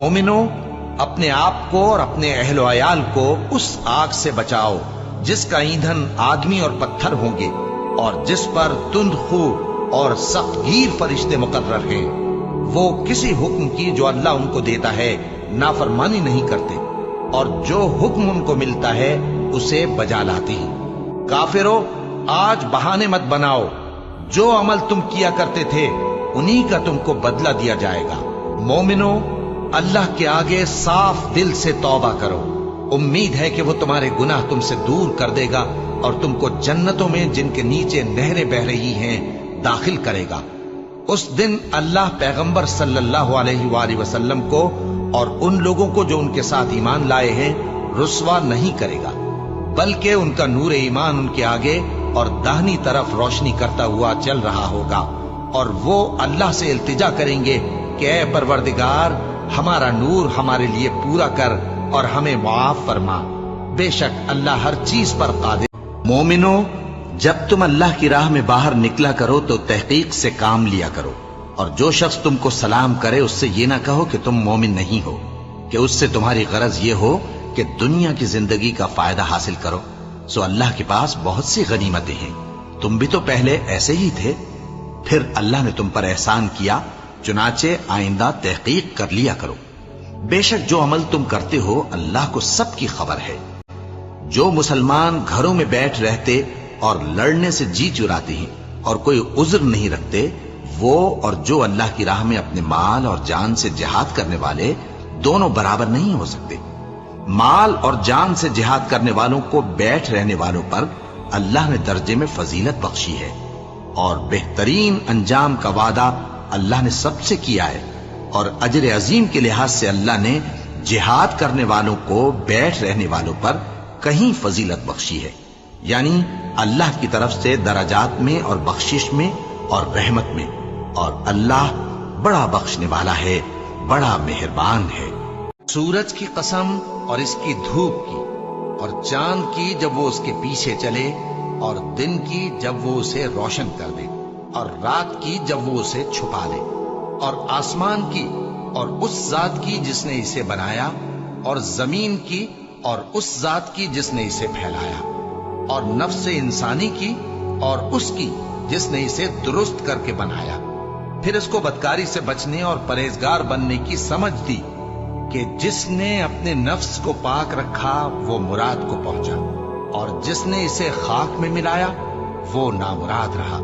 مومنو، اپنے آپ کو اور اپنے اہل و عیال کو اس آگ سے بچاؤ جس کا ایندھن آدمی اور پتھر ہوں گے، اور جس پر تند خو اور سخت گیر فرشتے مقرر ہیں۔ وہ کسی حکم کی جو اللہ ان کو دیتا ہے نافرمانی نہیں کرتے، اور جو حکم ان کو ملتا ہے اسے بجا لاتے ہیں۔ کافرو، آج بہانے مت بناؤ، جو عمل تم کیا کرتے تھے انہی کا تم کو بدلہ دیا جائے گا۔ مومنو، اللہ کے آگے صاف دل سے توبہ کرو، امید ہے کہ وہ تمہارے گناہ تم سے دور کر دے گا اور تم کو جنتوں میں جن کے نیچے نہریں بہ رہی ہیں داخل کرے گا۔ اس دن اللہ پیغمبر صلی اللہ علیہ وآلہ وسلم کو اور ان لوگوں کو جو ان کے ساتھ ایمان لائے ہیں رسوا نہیں کرے گا، بلکہ ان کا نور ایمان ان کے آگے اور داہنی طرف روشنی کرتا ہوا چل رہا ہوگا، اور وہ اللہ سے التجا کریں گے کہ اے پروردگار، ہمارا نور ہمارے لیے پورا کر اور ہمیں معاف فرما، بے شک اللہ ہر چیز پر قادر۔ مومنو، جب تم اللہ کی راہ میں باہر نکلا کرو تو تحقیق سے کام لیا کرو، اور جو شخص تم کو سلام کرے اس سے یہ نہ کہو کہ تم مومن نہیں ہو، کہ اس سے تمہاری غرض یہ ہو کہ دنیا کی زندگی کا فائدہ حاصل کرو۔ سو اللہ کے پاس بہت سی غنیمتیں ہیں، تم بھی تو پہلے ایسے ہی تھے، پھر اللہ نے تم پر احسان کیا، چنانچہ آئندہ تحقیق کر لیا کرو۔ بے شک جو عمل تم کرتے ہو اللہ کو سب کی خبر ہے۔ جو مسلمان گھروں میں بیٹھ رہتے اور لڑنے سے جی چراتے ہیں اور کوئی عذر نہیں رکھتے، وہ اور جو اللہ کی راہ میں اپنے مال اور جان سے جہاد کرنے والے دونوں برابر نہیں ہو سکتے۔ مال اور جان سے جہاد کرنے والوں کو بیٹھ رہنے والوں پر اللہ نے درجے میں فضیلت بخشی ہے، اور بہترین انجام کا وعدہ اللہ نے سب سے کیا ہے، اور اجر عظیم کے لحاظ سے اللہ نے جہاد کرنے والوں کو بیٹھ رہنے والوں پر کہیں فضیلت بخشی ہے، یعنی اللہ کی طرف سے درجات میں اور بخشش میں اور رحمت میں، اور اللہ بڑا بخشنے والا ہے، بڑا مہربان ہے۔ سورج کی قسم اور اس کی دھوپ کی، اور چاند کی جب وہ اس کے پیچھے چلے، اور دن کی جب وہ اسے روشن کر دے، اور رات کی جب وہ اسے چھپا لے، اور آسمان کی اور اس ذات کی جس نے اسے بنایا، اور زمین کی اور اس ذات کی جس نے اسے پھیلایا، اور نفس انسانی کی اور اس کی جس نے اسے درست کر کے بنایا، پھر اس کو بدکاری سے بچنے اور پرہیزگار بننے کی سمجھ دی کہ جس نے اپنے نفس کو پاک رکھا وہ مراد کو پہنچا، اور جس نے اسے خاک میں ملایا وہ نامراد رہا۔